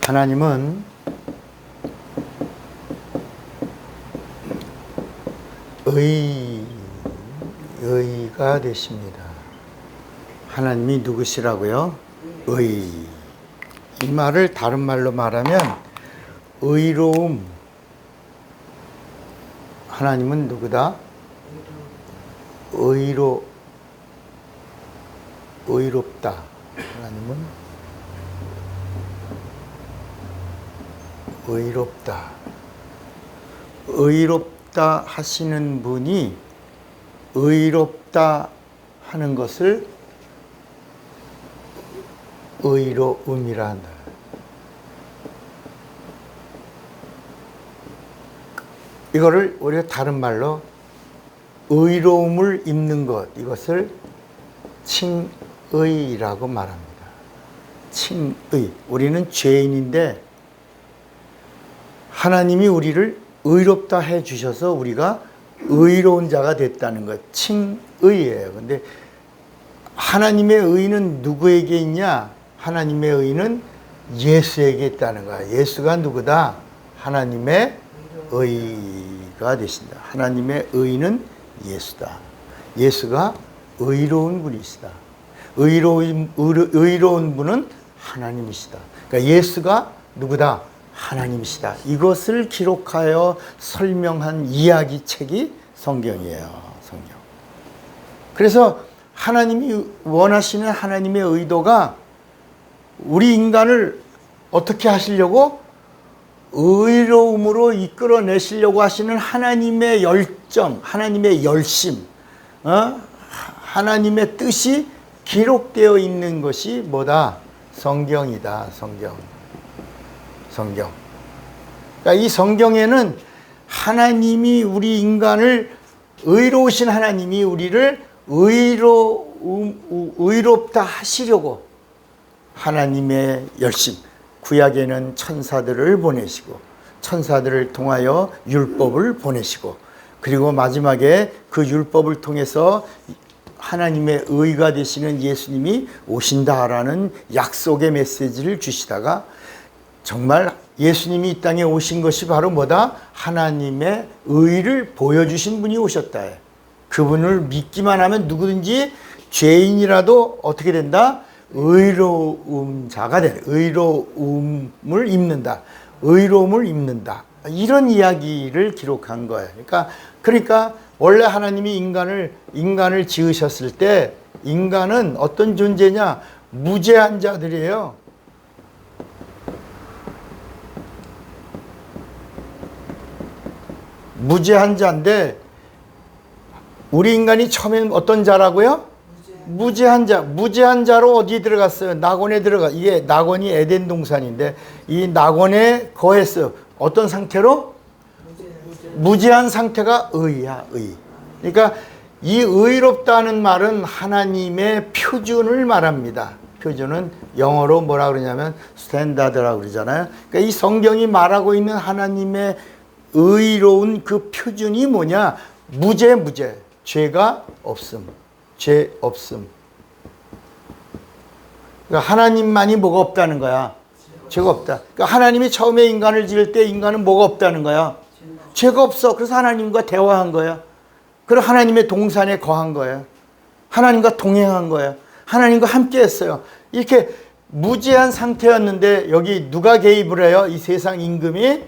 하나님은 의가 되십니다. 하나님이 누구시라고요? 의. 이 말을 다른 말로 말하면 의로움. 하나님은 누구다? 의롭다. 하나님은 의롭다. 의롭다 하시는 분이 의롭다 하는 것을 의로움이라 한다. 이거를 우리가 다른 말로 의로움을 입는 것, 이것을 칭의라고 말합니다. 칭의. 우리는 죄인인데 하나님이 우리를 의롭다 해 주셔서 우리가 의로운 자가 됐다는 것, 칭의예요. 근데 하나님의 의는 누구에게 있냐? 하나님의 의는 예수에게 있다는 거야. 예수가 누구다? 하나님의 의가 되신다. 하나님의 의는 예수다. 예수가 의로운 분이시다. 의로운 분은 하나님이시다. 그러니까 예수가 누구다? 하나님이시다. 이것을 기록하여 설명한 이야기책이 성경이에요. 성경. 그래서 하나님이 원하시는 하나님의 의도가 우리 인간을 어떻게 하시려고? 의로움으로 이끌어내시려고 하시는 하나님의 열정, 하나님의 열심, 하나님의 뜻이 기록되어 있는 것이 뭐다? 성경이다. 성경. 그러니까 이 성경에는 하나님이 우리 인간을, 의로우신 하나님이 우리를 의롭다 하시려고 하나님의 열심, 구약에는 천사들을 보내시고 천사들을 통하여 율법을 보내시고, 그리고 마지막에 그 율법을 통해서 하나님의 의가 되시는 예수님이 오신다라는 약속의 메시지를 주시다가 정말 예수님이 이 땅에 오신 것이 바로 뭐다? 하나님의 의를 보여주신 분이 오셨다. 그분을 믿기만 하면 누구든지 죄인이라도 어떻게 된다? 의로움자가 되는, 의로움을 입는다. 의로움을 입는다. 이런 이야기를 기록한 거예요. 그러니까 원래 하나님이 인간을 지으셨을 때 인간은 어떤 존재냐? 무죄한 자들이에요. 무죄한 자인데 우리 인간이 처음에는 어떤 자라고요? 무죄한 자. 무죄한 자로 어디 들어갔어요? 낙원에 들어가. 이게 낙원이 에덴 동산인데 이 낙원에 거했어요. 어떤 상태로? 무죄한 상태가 의야, 의. 그러니까 이 의롭다는 말은 하나님의 표준을 말합니다. 표준은 영어로 뭐라 그러냐면 스탠다드라고 그러잖아요. 그러니까 이 성경이 말하고 있는 하나님의 의로운 그 표준이 뭐냐? 무죄. 죄가 없음. 죄 없음. 그러니까 하나님만이 뭐가 없다는 거야? 죄가 없다. 그러니까 하나님이 처음에 인간을 지을 때 인간은 뭐가 없다는 거야? 죄가 없어. 그래서 하나님과 대화한 거야. 그리고 하나님의 동산에 거한 거야. 하나님과 동행한 거야. 하나님과 함께 했어요. 이렇게 무죄한 상태였는데 여기 누가 개입을 해요? 이 세상 임금이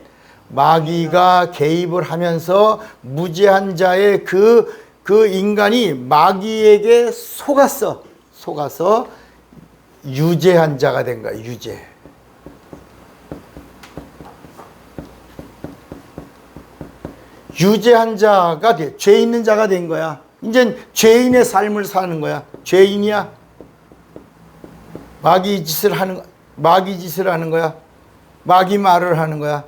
마귀가 개입을 하면서 무죄한 자의 그 인간이 마귀에게 속아서 유죄한 자가 된 거야. 유죄. 유죄한 자가 돼. 죄 있는 자가 된 거야. 이제 죄인의 삶을 사는 거야. 죄인이야. 마귀 짓을 하는 거야. 마귀 말을 하는 거야.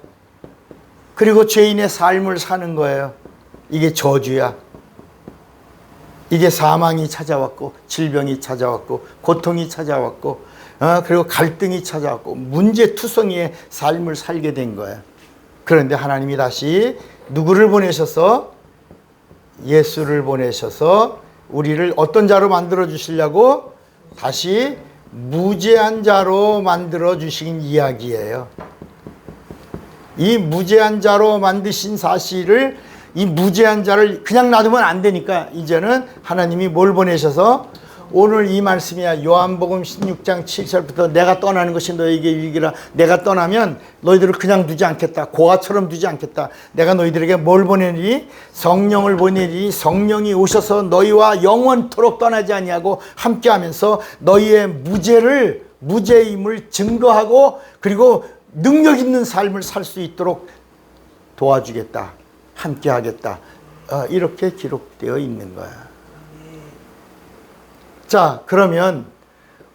그리고 죄인의 삶을 사는 거예요. 이게 저주야. 이게 사망이 찾아왔고 질병이 찾아왔고 고통이 찾아왔고 그리고 갈등이 찾아왔고 문제투성이의 삶을 살게 된 거예요. 그런데 하나님이 다시 누구를 보내셔서? 예수를 보내셔서 우리를 어떤 자로 만들어 주시려고? 다시 무죄한 자로 만들어 주신 이야기예요. 이 무죄한 자로 만드신 사실을, 이 무죄한 자를 그냥 놔두면 안 되니까 이제는 하나님이 뭘 보내셔서, 오늘 이 말씀이야. 요한복음 16장 7절부터 내가 떠나는 것이 너에게 유익이라. 내가 떠나면 너희들을 그냥 두지 않겠다. 고아처럼 두지 않겠다. 내가 너희들에게 뭘 보내니? 성령을 보내니 성령이 오셔서 너희와 영원토록 떠나지 아니하고 함께하면서 너희의 무죄임을 증거하고, 그리고 능력 있는 삶을 살 수 있도록 도와주겠다. 함께하겠다. 이렇게 기록되어 있는 거야. 자, 그러면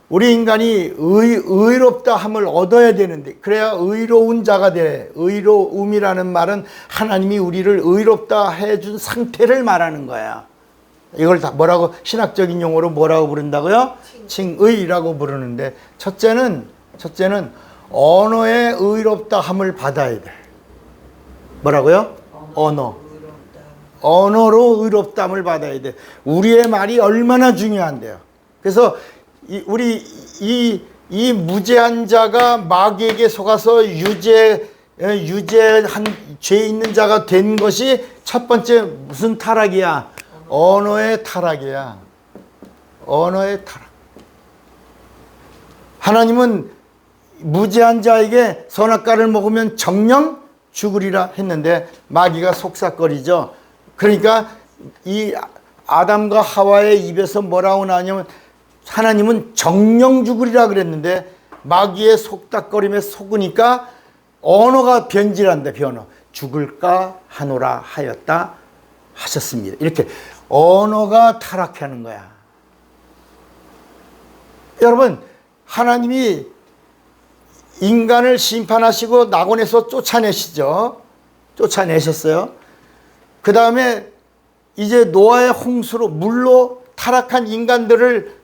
우리 인간이 의롭다 함을 얻어야 되는데, 그래야 의로운 자가 돼. 의로움이라는 말은 하나님이 우리를 의롭다 해준 상태를 말하는 거야. 이걸 다 뭐라고, 신학적인 용어로 뭐라고 부른다고요? 칭의라고 부르는데, 첫째는 언어의 의롭다 함을 받아야 돼. 뭐라고요? 언어로 의롭다함을 받아야 돼. 우리의 말이 얼마나 중요한데요. 그래서 이 무죄한 자가 마귀에게 속아서 유죄한 죄 있는 자가 된 것이 첫 번째 무슨 타락이야? 언어의 타락이야. 언어의 타락. 하나님은 무죄한 자에게 선악과를 먹으면 정령 죽으리라 했는데 마귀가 속삭거리죠. 그러니까 이 아담과 하와의 입에서 뭐라고 나오냐면, 하나님은 정령 죽으리라 그랬는데 마귀의 속닥거림에 속으니까 언어가 변질한다. 변어. 죽을까 하노라 하였다 하셨습니다. 이렇게 언어가 타락하는 거야. 여러분, 하나님이 인간을 심판하시고 낙원에서 쫓아내시죠. 쫓아내셨어요. 그 다음에 이제 노아의 홍수로, 물로 타락한 인간들을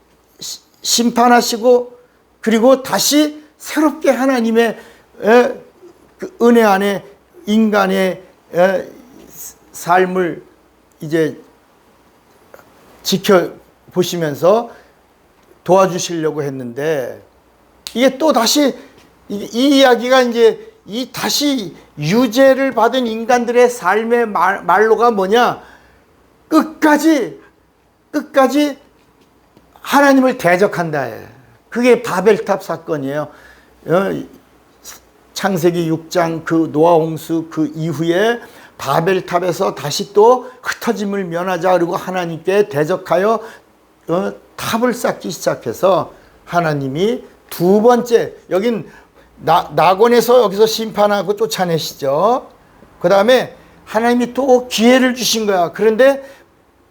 심판하시고, 그리고 다시 새롭게 하나님의 그 은혜 안에 인간의 삶을 이제 지켜보시면서 도와주시려고 했는데, 이게 또 다시 이 이야기가 이제 이 다시 유죄를 받은 인간들의 삶의 말로가 뭐냐? 끝까지 하나님을 대적한다. 그게 바벨탑 사건이에요. 창세기 6장 그 노아 홍수 그 이후에 바벨탑에서 다시 또 흩어짐을 면하자, 그리고 하나님께 대적하여 탑을 쌓기 시작해서 하나님이 두 번째, 여긴 낙원에서 여기서 심판하고 쫓아내시죠. 그 다음에 하나님이 또 기회를 주신 거야. 그런데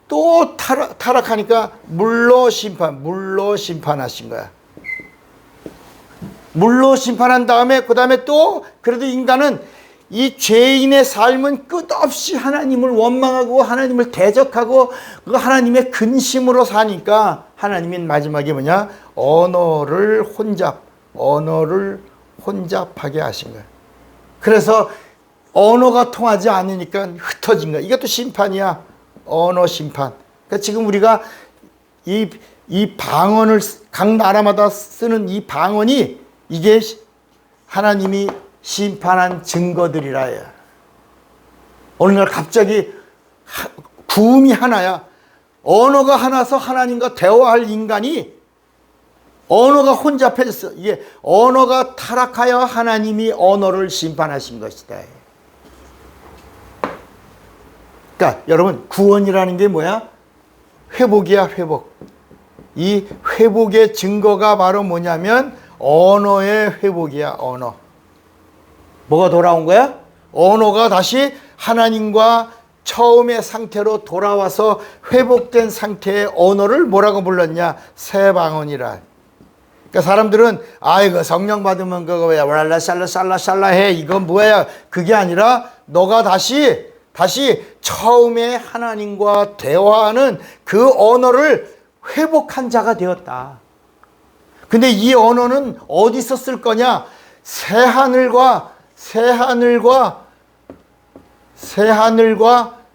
또 타락하니까 물로 심판하신 거야. 물로 심판한 다음에, 그 다음에 또, 그래도 인간은 이 죄인의 삶은 끝없이 하나님을 원망하고 하나님을 대적하고 그 하나님의 근심으로 사니까 하나님이 마지막에 뭐냐? 언어를 혼잡하게 하신 거예요. 그래서 언어가 통하지 않으니까 흩어진 거야. 이것도 심판이야. 언어 심판. 그러니까 지금 우리가 이 방언을, 각 나라마다 쓰는 이 방언이 이게 하나님이 심판한 증거들이라 해요. 어느 날 갑자기 구음이 하나야. 언어가 하나서 하나님과 대화할 인간이 언어가 혼잡해졌어. 이게 언어가 타락하여 하나님이 언어를 심판하신 것이다. 그러니까 여러분, 구원이라는 게 뭐야? 회복이야, 회복. 이 회복의 증거가 바로 뭐냐면 언어의 회복이야, 언어. 뭐가 돌아온 거야? 언어가 다시 하나님과 처음의 상태로 돌아와서 회복된 상태의 언어를 뭐라고 불렀냐? 새 방언이라. 그러니까 사람들은 이거 성령 받으면 그거 뭐야? 랄라샬라 해. 이건 뭐야? 그게 아니라 너가 다시 처음에 하나님과 대화하는 그 언어를 회복한 자가 되었다. 근데 이 언어는 어디서 쓸 거냐? 새하늘과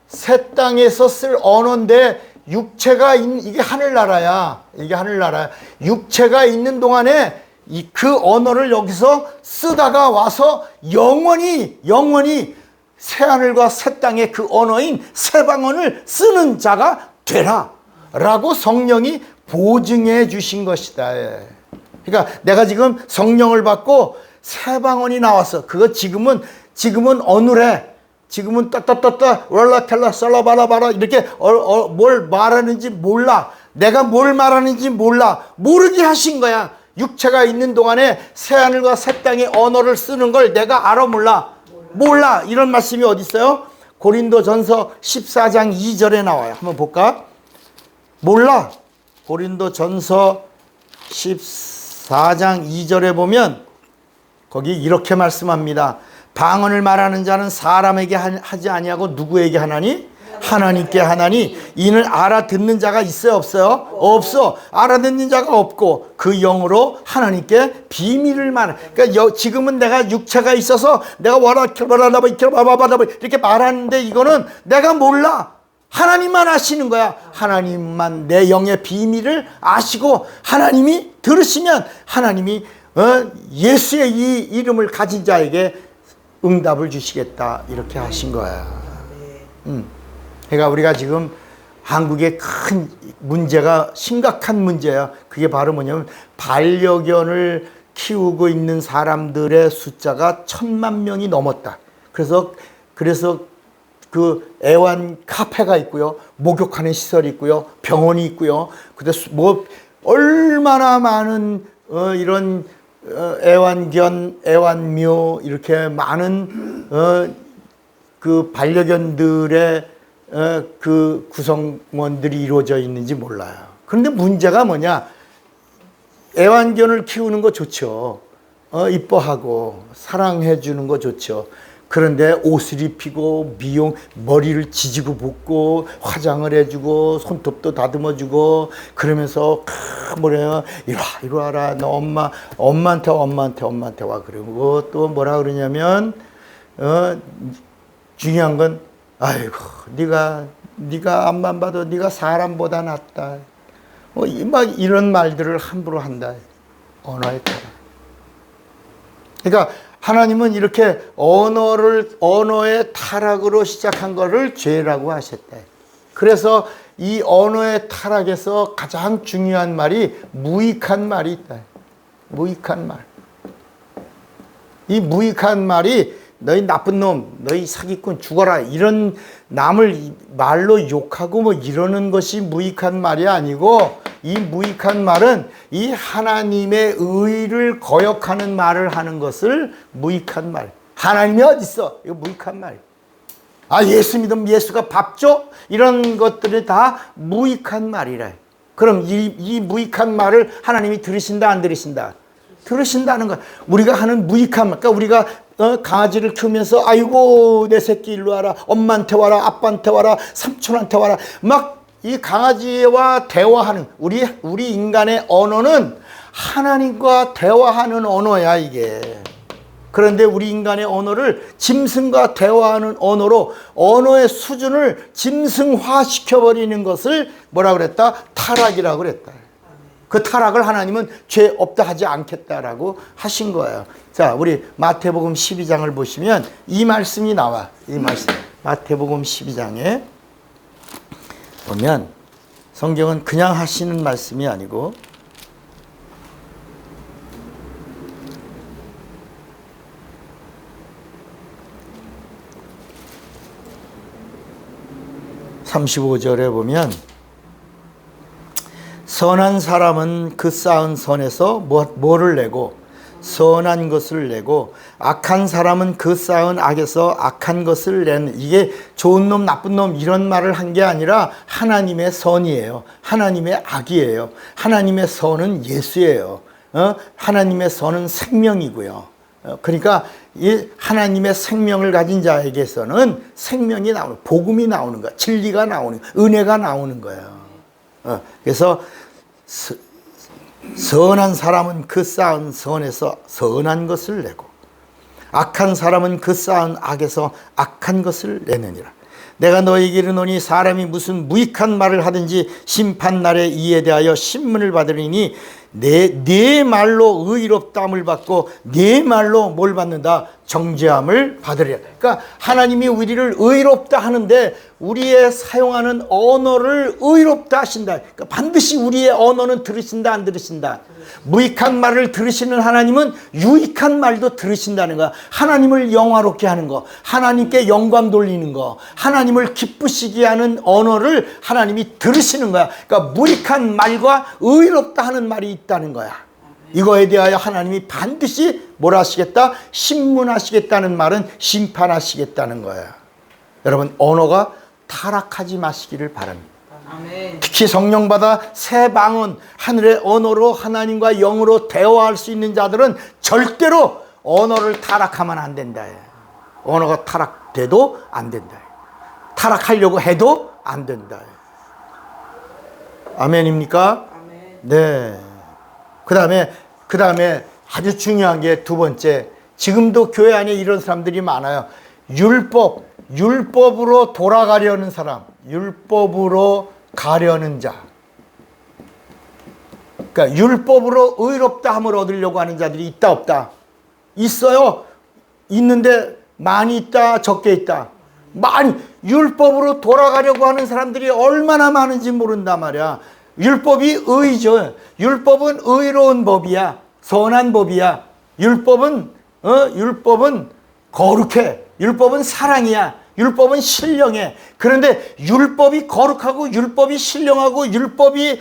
새 땅에서 쓸 언어인데, 이게 하늘나라야. 이게 하늘나라야. 육체가 있는 동안에 그 언어를 여기서 쓰다가 와서 영원히 새하늘과 새 땅의 그 언어인 새방언을 쓰는 자가 되라 라고 성령이 보증해 주신 것이다. 그러니까 내가 지금 성령을 받고 새방언이 나왔어. 그거 지금은 어눌해. 지금은 따따따따 랄라텔라 쌀라바라바라 이렇게 뭘 말하는지 몰라. 내가 뭘 말하는지 모르게 하신 거야. 육체가 있는 동안에 새하늘과 새 땅의 언어를 쓰는 걸 내가 알아 몰라. 이런 말씀이 어디 있어요? 고린도전서 14장 2절에 나와요. 한번 볼까? 몰라. 고린도전서 14장 2절에 보면 거기 이렇게 말씀합니다. 방언을 말하는 자는 사람에게 하지 아니하고 누구에게 하나니? 하나님께 하나니. 이는 알아듣는 자가 있어요, 없어요? 없어. 알아듣는 자가 없고 그 영으로 하나님께 비밀을 말해. 그러니까 지금은 내가 육체가 있어서 내가 이렇게 말하는데 이거는 내가 몰라. 하나님만 아시는 거야. 하나님만 내 영의 비밀을 아시고 하나님이 들으시면 하나님이 예수의 이 이름을 가진 자에게 응답을 주시겠다 이렇게 하신 거야. 그러니까 우리가 지금 한국의 큰 문제가 심각한 문제야. 그게 바로 뭐냐면 반려견을 키우고 있는 사람들의 숫자가 1,000만 명이 넘었다. 그래서 그 애완 카페가 있고요, 목욕하는 시설이 있고요, 병원이 있고요. 근데 뭐 얼마나 많은 이런 애완견, 애완묘 이렇게 많은 그 반려견들의 그 구성원들이 이루어져 있는지 몰라요. 그런데 문제가 뭐냐? 애완견을 키우는 거 좋죠. 이뻐하고 사랑해 주는 거 좋죠. 그런데 옷을 입히고 머리를 지지고 볶고 화장을 해주고 손톱도 다듬어주고 그러면서 뭐래요? 이리 와라. 너 엄마한테 와. 그리고 또 뭐라 그러냐면 중요한 건 아이고 네가 앞만 봐도 네가 사람보다 낫다. 막 이런 말들을 함부로 한다. 언어에 따라. 그러니까 하나님은 이렇게 언어의 타락으로 시작한 것을 죄라고 하셨다. 그래서 이 언어의 타락에서 가장 중요한 말이 무익한 말이 있다. 무익한 말. 이 무익한 말이 너희 나쁜 놈, 너희 사기꾼 죽어라 이런 남을 말로 욕하고 뭐 이러는 것이 무익한 말이 아니고 이 무익한 말은 이 하나님의 의를 거역하는 말을 하는 것을 무익한 말. 하나님이 어디 있어? 이거 무익한 말. 예수 믿으면 예수가 밥 줘? 이런 것들이 다 무익한 말이래. 그럼 이 무익한 말을 하나님이 들으신다 안 들으신다? 들으신다는 거야. 우리가 하는 무익한 말. 그러니까 우리가 강아지를 키우면서 아이고 내 새끼 일로 와라. 엄마한테 와라. 아빠한테 와라. 삼촌한테 와라. 막 이 강아지와 대화하는 우리 인간의 언어는 하나님과 대화하는 언어야 이게. 그런데 우리 인간의 언어를 짐승과 대화하는 언어로 언어의 수준을 짐승화 시켜버리는 것을 뭐라 그랬다? 타락이라고 그랬다. 그 타락을 하나님은 죄 없다 하지 않겠다라고 하신 거예요. 자, 우리 마태복음 12장을 보시면 이 말씀이 나와. 이 말씀. 마태복음 12장에 보면 성경은 그냥 하시는 말씀이 아니고 (35절에) 보면 선한 사람은 그 쌓은 선에서 뭐를 내고 선한 것을 내고 악한 사람은 그 쌓은 악에서 악한 것을 내는, 이게 좋은 놈 나쁜 놈 이런 말을 한 게 아니라 하나님의 선이에요. 하나님의 악이에요. 하나님의 선은 예수예요. 하나님의 선은 생명이고요. 그러니까 이 하나님의 생명을 가진 자에게서는 생명이 나오는, 복음이 나오는 거야. 진리가 나오는 거야. 은혜가 나오는 거예요. 그래서 선한 사람은 그 쌓은 선에서 선한 것을 내고 악한 사람은 그 쌓은 악에서 악한 것을 내느니라. 내가 너에게 이르노니 사람이 무슨 무익한 말을 하든지 심판날에 이에 대하여 신문을 받으리니 내 말로 의롭다함을 받고 내 말로 뭘 받는다? 정죄함을 받으리라. 그러니까 하나님이 우리를 의롭다 하는데 우리의 사용하는 언어를 의롭다 하신다. 그러니까 반드시 우리의 언어는 들으신다, 안 들으신다? 무익한 말을 들으시는 하나님은 유익한 말도 들으신다는 거야. 하나님을 영화롭게 하는 거, 하나님께 영광 돌리는 거, 하나님을 기쁘시게 하는 언어를 하나님이 들으시는 거야. 그러니까 무익한 말과 의롭다 하는 말이 있다는 거야. 이거에 대하여 하나님이 반드시 뭐라 하시겠다? 신문하시겠다는 말은 심판하시겠다는 거야. 여러분, 언어가 타락하지 마시기를 바랍니다. 아멘. 특히 성령받아 새 방언, 하늘의 언어로 하나님과 영으로 대화할 수 있는 자들은 절대로 언어를 타락하면 안 된다. 언어가 타락돼도 안 된다. 타락하려고 해도 안 된다. 아멘입니까? 아멘. 네. 그 다음에 아주 중요한 게 두 번째, 지금도 교회 안에 이런 사람들이 많아요. 율법으로 돌아가려는 사람, 율법으로 가려는 자. 그러니까 율법으로 의롭다함을 얻으려고 하는 자들이 있다, 없다? 있어요. 있는데 많이 있다, 적게 있다. 많이 율법으로 돌아가려고 하는 사람들이 얼마나 많은지 모른단 말이야. 율법이 의죠. 율법은 의로운 법이야. 선한 법이야. 율법은 거룩해. 율법은 사랑이야. 율법은 신령해. 그런데 율법이 거룩하고 율법이 신령하고 율법이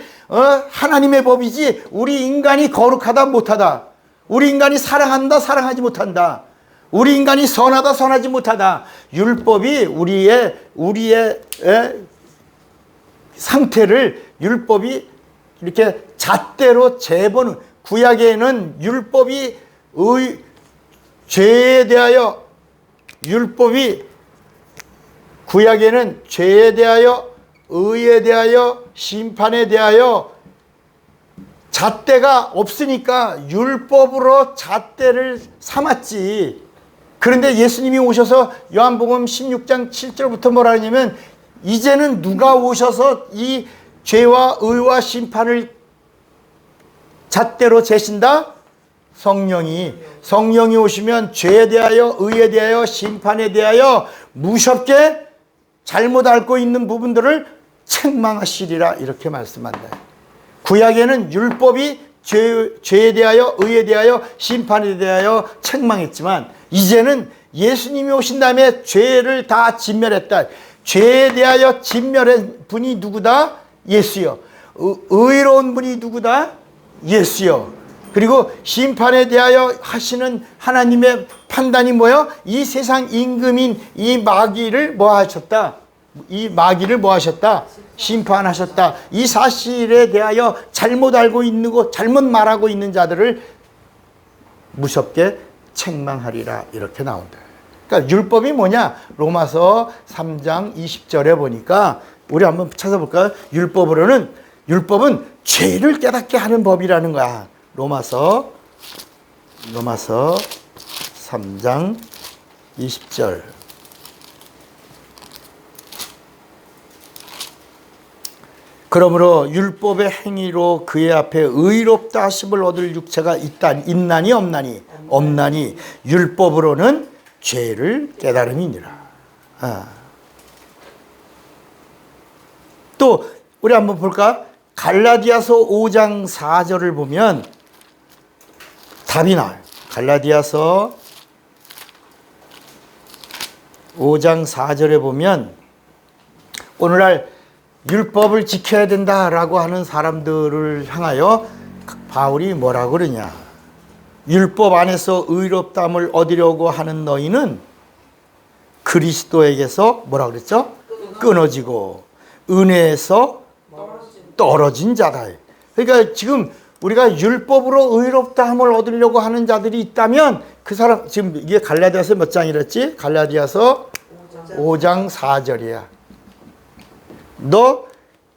하나님의 법이지 우리 인간이 거룩하다 못하다. 우리 인간이 사랑한다 사랑하지 못한다. 우리 인간이 선하다 선하지 못하다. 율법이 우리의 상태를 율법이 이렇게 잣대로 재보는, 구약에는 율법이 죄에 대하여 구약에는 죄에 대하여, 의에 대하여, 심판에 대하여 잣대가 없으니까 율법으로 잣대를 삼았지. 그런데 예수님이 오셔서 요한복음 16장 7절부터 뭐라 하냐면, 이제는 누가 오셔서 이 죄와 의와 심판을 잣대로 재신다? 성령이 오시면 죄에 대하여, 의에 대하여, 심판에 대하여 무섭게 잘못 알고 있는 부분들을 책망하시리라, 이렇게 말씀한다. 구약에는 율법이 죄에 대하여, 의에 대하여, 심판에 대하여 책망했지만 이제는 예수님이 오신 다음에 죄를 다 진멸했다. 죄에 대하여 진멸한 분이 누구다? 예수요. 의로운 분이 누구다? 예수요. 그리고 심판에 대하여 하시는 하나님의 판단이 뭐예요? 이 세상 임금인 이 마귀를 뭐 하셨다? 이 마귀를 뭐 하셨다? 심판하셨다. 이 사실에 대하여 잘못 알고 있는 거, 잘못 말하고 있는 자들을 무섭게 책망하리라, 이렇게 나온다. 그러니까 율법이 뭐냐? 로마서 3장 20절에 보니까, 우리 한번 찾아볼까요? 율법은 죄를 깨닫게 하는 법이라는 거야. 로마서 3장 20절. 그러므로 율법의 행위로 그의 앞에 의롭다 하심을 얻을 육체가 있나니 없나니 율법으로는 죄를 깨달음이니라. 또 우리 한번 볼까? 갈라디아서 5장 4절을 보면 답이 나와요. 갈라디아서 5장 4절에 보면 오늘날 율법을 지켜야 된다라고 하는 사람들을 향하여 바울이 뭐라고 그러냐? 율법 안에서 의롭다함을 얻으려고 하는 너희는 그리스도에게서 뭐라고 그랬죠? 끊어지고 은혜에서 떨어진 자다. 그러니까 지금 우리가 율법으로 의롭다함을 얻으려고 하는 자들이 있다면 그 사람, 지금 이게 갈라디아서 몇 장이랬지? 갈라디아서 5장 4절이야. 너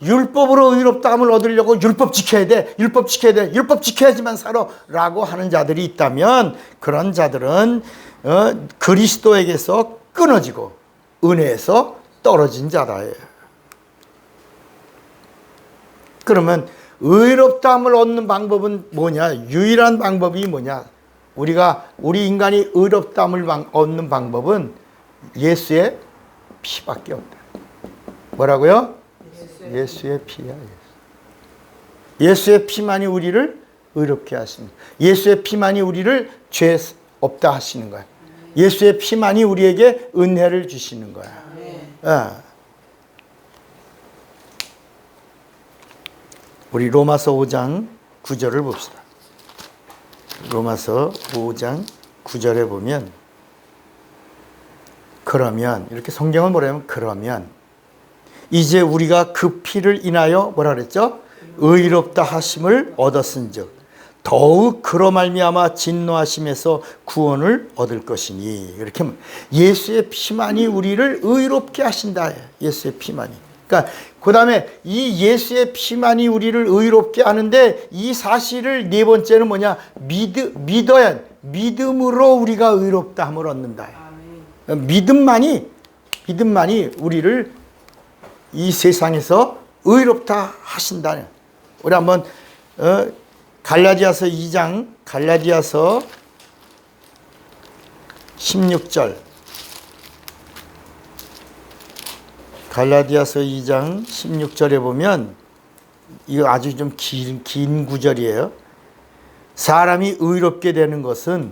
율법으로 의롭다함을 얻으려고 율법 지켜야 돼. 율법 지켜야지만 살아 라고 하는 자들이 있다면 그런 자들은 그리스도에게서 끊어지고 은혜에서 떨어진 자다. 그러면 의롭다함을 얻는 방법은 뭐냐? 유일한 방법이 뭐냐? 우리 인간이 의롭다함을 얻는 방법은 예수의 피밖에 없다. 뭐라고요? 예수의 피야. 예수의 피만이 우리를 의롭게 하십니다. 예수의 피만이 우리를 죄 없다 하시는 거야. 예수의 피만이 우리에게 은혜를 주시는 거야. 우리 로마서 5장 9절을 봅시다. 로마서 5장 9절에 보면 그러면 이렇게 성경을 뭐라 하면 그러면 이제 우리가 그 피를 인하여 뭐라 그랬죠? 의롭다 하심을 얻었은즉 더욱 그로 말미암아 진노하심에서 구원을 얻을 것이니 이렇게 예수의 피만이 우리를 의롭게 하신다. 예수의 피만이. 그러니까 그 다음에 이 예수의 피만이 우리를 의롭게 하는데 이 사실을 네 번째는 뭐냐? 믿어야 믿음으로 우리가 의롭다 함을 얻는다. 믿음만이 우리를 이 세상에서 의롭다 하신다. 우리 한번 갈라디아서 2장 갈라디아서 16절 갈라디아서 2장 16절에 보면 이거 아주 좀 긴 구절이에요. 사람이 의롭게 되는 것은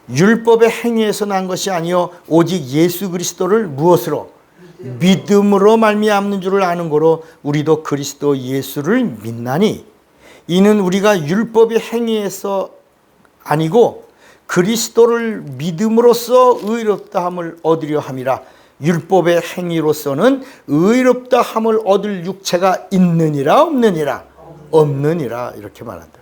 율법의 행위에서 난 것이 아니요 오직 예수 그리스도를 무엇으로? 믿음으로 말미암는 줄을 아는 거로 우리도 그리스도 예수를 믿나니 이는 우리가 율법의 행위에서 아니고 그리스도를 믿음으로써 의롭다함을 얻으려 함이라. 율법의 행위로서는 의롭다함을 얻을 육체가 있느니라 없느니라? 없느니라 이렇게 말한다.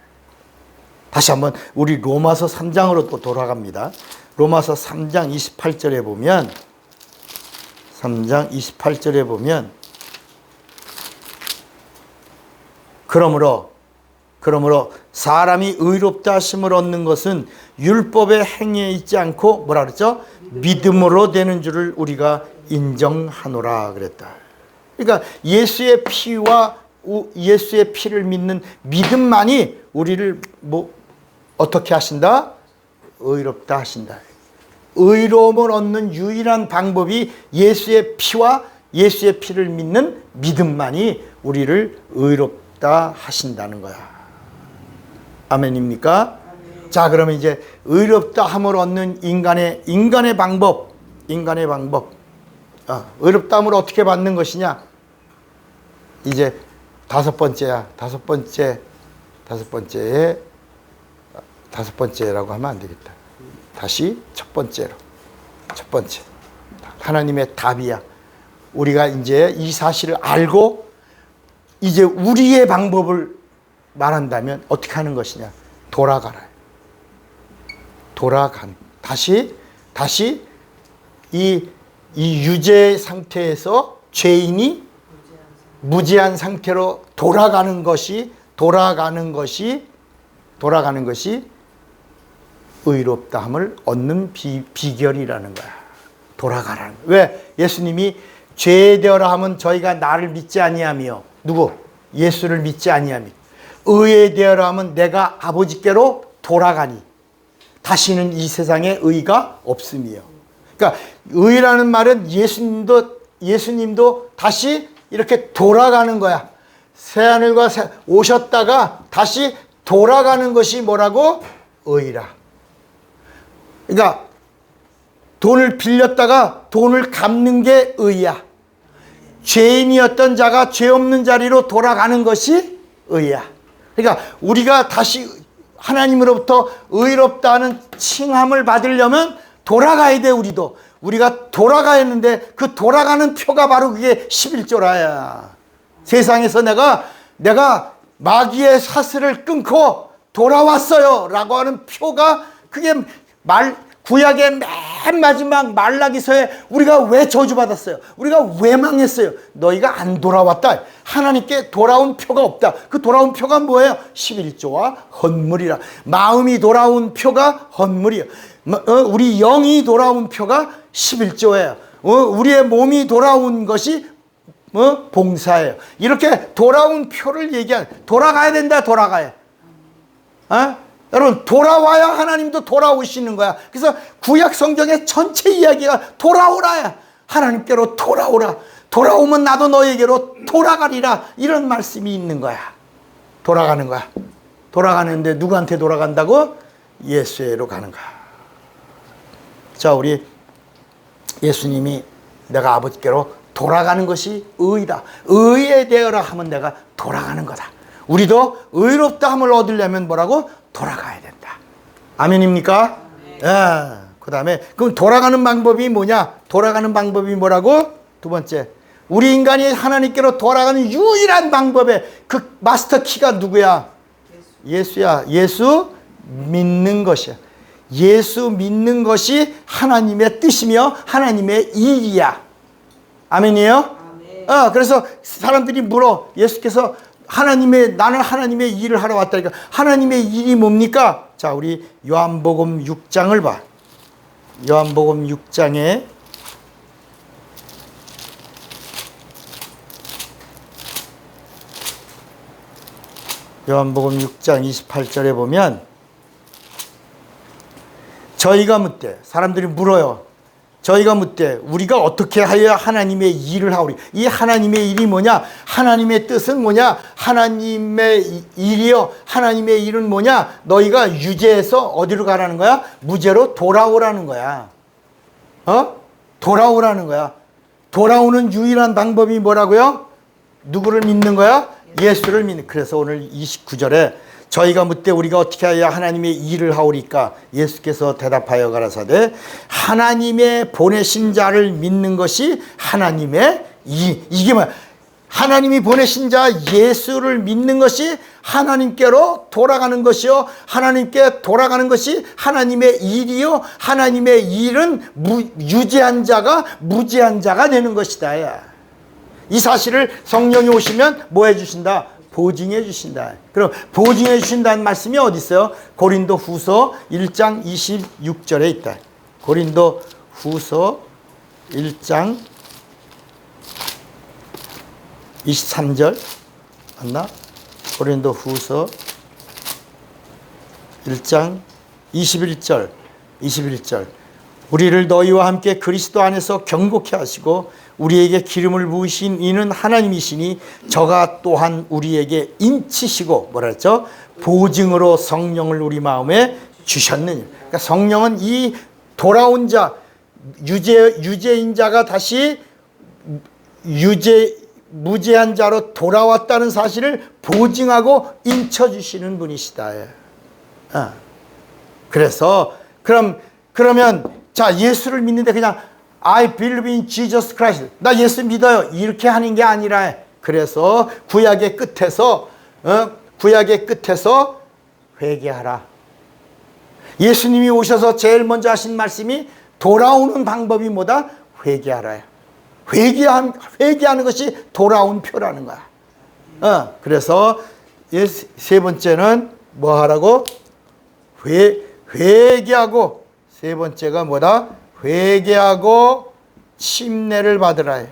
다시 한번 우리 로마서 3장으로 또 돌아갑니다. 로마서 3장 28절에 보면 3장 28절에 보면 그러므로 사람이 의롭다 하심을 얻는 것은 율법의 행위에 있지 않고 뭐라 그랬죠? 믿음으로 되는 줄을 우리가 인정하노라 그랬다. 그러니까 예수의 피와 예수의 피를 믿는 믿음만이 우리를 어떻게 하신다? 의롭다 하신다. 의로움을 얻는 유일한 방법이 예수의 피와 예수의 피를 믿는 믿음만이 우리를 의롭다 하신다는 거야. 아멘입니까? 아멘. 자, 그러면 이제 의롭다 함을 얻는 인간의 방법. 의롭다 함을 어떻게 받는 것이냐? 이제 다섯 번째라고 하면 안 되겠다. 다시 첫 번째. 하나님의 답이야. 우리가 이제 이 사실을 알고 이제 우리의 방법을 말한다면 어떻게 하는 것이냐? 다시 이 유죄 상태에서 죄인이 무죄한 상태로 돌아가는 것이 의롭다함을 얻는 비결이라는 거야. 돌아가라는 거야. 왜? 예수님이 죄되어라 하면 저희가 나를 믿지 아니하며 누구? 예수를 믿지 아니하며 의되어라 하면 내가 아버지께로 돌아가니 다시는 이 세상에 의가 없음이요. 그러니까 의라는 말은 예수님도 다시 이렇게 돌아가는 거야. 새하늘과 오셨다가 다시 돌아가는 것이 뭐라고? 의라. 그러니까 돈을 빌렸다가 돈을 갚는 게 의야. 죄인이었던 자가 죄 없는 자리로 돌아가는 것이 의야. 그러니까 우리가 다시 하나님으로부터 의롭다는 칭함을 받으려면 돌아가야 돼. 우리가 돌아가야 했는데 그 돌아가는 표가 바로 그게 11조라야. 세상에서 내가 마귀의 사슬을 끊고 돌아왔어요 라고 하는 표가 그게 구약의 맨 마지막 말라기서에 우리가 왜 저주받았어요? 우리가 왜 망했어요? 너희가 안 돌아왔다. 하나님께 돌아온 표가 없다. 그 돌아온 표가 뭐예요? 11조와 헌물이라. 마음이 돌아온 표가 헌물이에요. 우리 영이 돌아온 표가 11조예요. 우리의 몸이 돌아온 것이 봉사예요. 이렇게 돌아온 표를 돌아가야 된다. 돌아가야. 여러분, 돌아와야 하나님도 돌아오시는 거야. 그래서 구약 성경의 전체 이야기가 돌아오라야. 하나님께로 돌아오라. 돌아오면 나도 너에게로 돌아가리라. 이런 말씀이 있는 거야. 돌아가는 거야. 돌아가는데 누구한테 돌아간다고? 예수에로 가는 거야. 자, 우리 예수님이 내가 아버지께로 돌아가는 것이 의다. 의에 되어라 하면 내가 돌아가는 거다. 우리도 의롭다함을 얻으려면 뭐라고? 돌아가야 된다. 아멘입니까? 예. 그 다음에 그럼 돌아가는 방법이 뭐냐? 돌아가는 방법이 뭐라고? 두 번째, 우리 인간이 하나님께로 돌아가는 유일한 방법의 그 마스터 키가 누구야? 예수야. 예수 믿는 것이야. 예수 믿는 것이 하나님의 뜻이며 하나님의 일이야. 아멘이에요? 아멘. 그래서 사람들이 물어. 예수께서 나는 하나님의 일을 하러 왔다니까. 하나님의 일이 뭡니까? 자, 우리 요한복음 6장을 봐. 요한복음 6장에 요한복음 6장 28절에 보면 저희가 묻되, 사람들이 물어요. 저희가 묻되 우리가 어떻게 하여 하나님의 일을 하오리. 이 하나님의 일이 뭐냐? 하나님의 뜻은 뭐냐? 하나님의 일이요. 하나님의 일은 뭐냐? 너희가 유죄에서 어디로 가라는 거야? 무죄로 돌아오라는 거야. 돌아오라는 거야. 돌아오는 유일한 방법이 뭐라고요? 누구를 믿는 거야? 예수를 믿는. 그래서 오늘 29절에 저희가 묻되 우리가 어떻게 하여 하나님의 일을 하오리까? 예수께서 대답하여 가라사대 하나님의 보내신 자를 믿는 것이 하나님의 일. 이게 뭐야? 하나님이 보내신 자 예수를 믿는 것이 하나님께로 돌아가는 것이요. 하나님께 돌아가는 것이 하나님의 일이요. 하나님의 일은 유죄한 자가 무죄한 자가 되는 것이다. 이 사실을 성령이 오시면 뭐 해주신다? 보증해 주신다. 그럼 보증해 주신다는 말씀이 어디 있어요? 고린도 후서 1장 26절에 있다. 고린도 후서 1장 23절 맞나? 고린도 후서 1장 21절 우리를 너희와 함께 그리스도 안에서 경고케 하시고 우리에게 기름을 부으신 이는 하나님이시니 저가 또한 우리에게 인치시고 뭐라 했죠? 보증으로 성령을 우리 마음에 주셨느니. 그러니까 성령은 이 돌아온 자 유죄인 자가 다시 무죄한 자로 돌아왔다는 사실을 보증하고 인쳐주시는 분이시다. 그래서 그러면 자, 예수를 믿는데 그냥 I believe in Jesus Christ. 나 예수 믿어요. 이렇게 하는 게 아니라. 그래서 구약의 끝에서 회개하라. 예수님이 오셔서 제일 먼저 하신 말씀이 돌아오는 방법이 뭐다? 회개하라. 회개하는 것이 돌아온 표라는 거야. 그래서 세 번째는 뭐 하라고? 회개하고, 세 번째가 뭐다? 회개하고 침례를 받으라.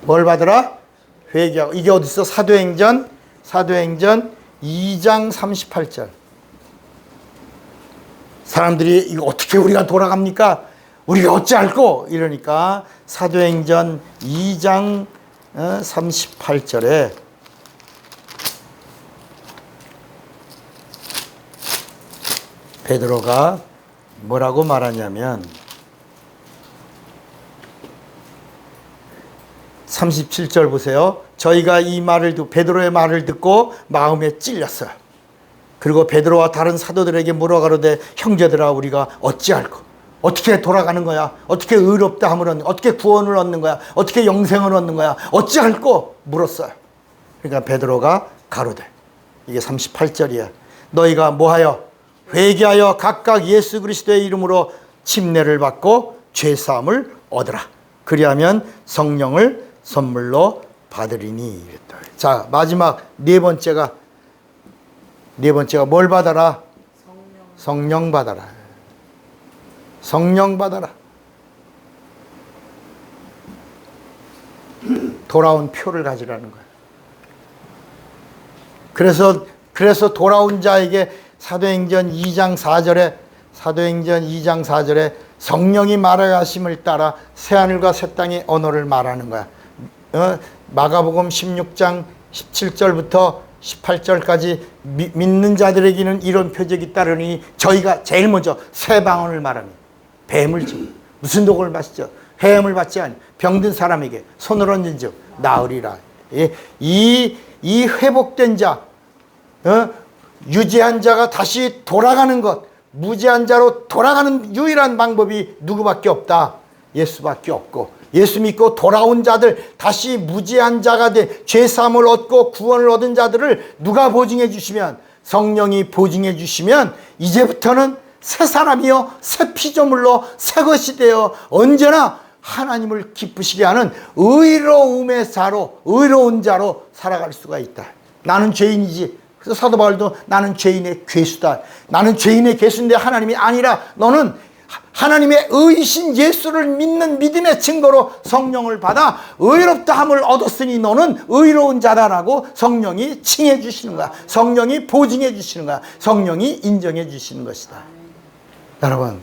뭘 받으라? 회개하고. 이게 어디 있어? 사도행전 2장 38절. 사람들이 이거 어떻게 우리가 돌아갑니까? 우리가 어찌할꼬? 이러니까 사도행전 2장 38절에 베드로가 뭐라고 말하냐면 37절 보세요. 저희가 이 말을 듣고 베드로의 말을 듣고 마음에 찔렸어요. 그리고 베드로와 다른 사도들에게 물어가로되 형제들아 우리가 어찌할꼬? 어떻게 돌아가는 거야? 어떻게 의롭다 함을 얻는 거야? 어떻게 구원을 얻는 거야? 어떻게 영생을 얻는 거야? 어찌할꼬? 물었어요. 그러니까 베드로가 가로되 이게 38절이야. 너희가 뭐하여? 회개하여 각각 예수 그리스도의 이름으로 침례를 받고 죄사함을 얻으라. 그리하면 성령을 선물로 받으리니. 자, 마지막 네 번째가 뭘 받아라? 성령 받아라. 성령 받아라. 돌아온 표를 가지라는 거예요. 그래서 돌아온 자에게 사도행전 2장 4절에 성령이 말하심을 따라 새하늘과 새 땅의 언어를 말하는 거야. 마가복음 16장 17절부터 18절까지 믿는 자들에게는 이런 표적이 따르니 저희가 제일 먼저 새 방언을 말하니 뱀을 지고 무슨 독을 마시죠? 해염을 받지 아니 병든 사람에게 손을 얹은 즉 나으리라. 이 회복된 자, 유죄한 자가 다시 돌아가는 것, 무죄한 자로 돌아가는 유일한 방법이 누구밖에 없다. 예수밖에 없고, 예수 믿고 돌아온 자들, 다시 무죄한 자가 돼 죄사함을 얻고 구원을 얻은 자들을 누가 보증해 주시면, 성령이 보증해 주시면 이제부터는 새 사람이요 새 피조물로 새 것이 되어 언제나 하나님을 기쁘시게 하는 의로움의 자로, 의로운 자로 살아갈 수가 있다. 나는 죄인이지. 그래서 사도 바울도 나는 죄인의 괴수다. 나는 죄인의 괴수인데 하나님이 아니라 너는 하나님의 의이신 예수를 믿는 믿음의 증거로 성령을 받아 의롭다 함을 얻었으니 너는 의로운 자다라고 성령이 칭해 주시는 거야. 성령이 보증해 주시는 거야. 성령이 인정해 주시는 것이다. 여러분,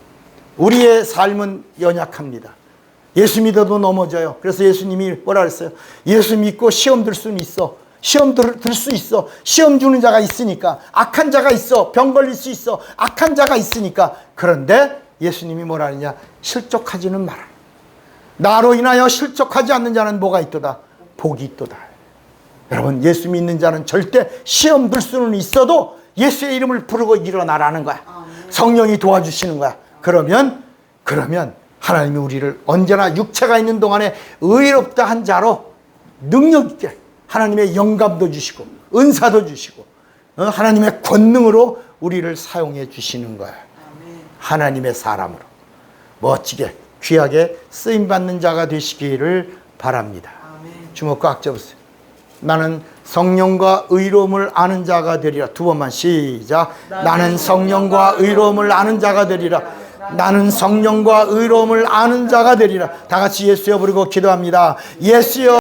우리의 삶은 연약합니다. 예수 믿어도 넘어져요. 그래서 예수님이 뭐라 그랬어요? 예수 믿고 시험 들 수는 있어. 시험 들 수 있어. 시험 주는 자가 있으니까. 악한 자가 있어. 병 걸릴 수 있어. 악한 자가 있으니까. 그런데 예수님이 뭐라 하느냐? 실족하지는 마라. 나로 인하여 실족하지 않는 자는 뭐가 있도다? 복이 있도다. 여러분, 예수 믿는 자는 절대 시험 들 수는 있어도 예수의 이름을 부르고 일어나라는 거야. 성령이 도와주시는 거야. 그러면 하나님이 우리를 언제나 육체가 있는 동안에 의롭다 한 자로 능력 있게 하나님의 영감도 주시고 은사도 주시고 하나님의 권능으로 우리를 사용해 주시는 거야. 하나님의 사람으로 멋지게 귀하게 쓰임받는 자가 되시기를 바랍니다. 주먹 꽉 잡으세요. 나는 성령과 의로움을 아는 자가 되리라. 두 번만 시작. 나는 성령과 의로움을 아는 자가 되리라. 나는 성령과 의로움을 아는 자가 되리라. 다 같이 예수여 부르고 기도합니다. 예수여.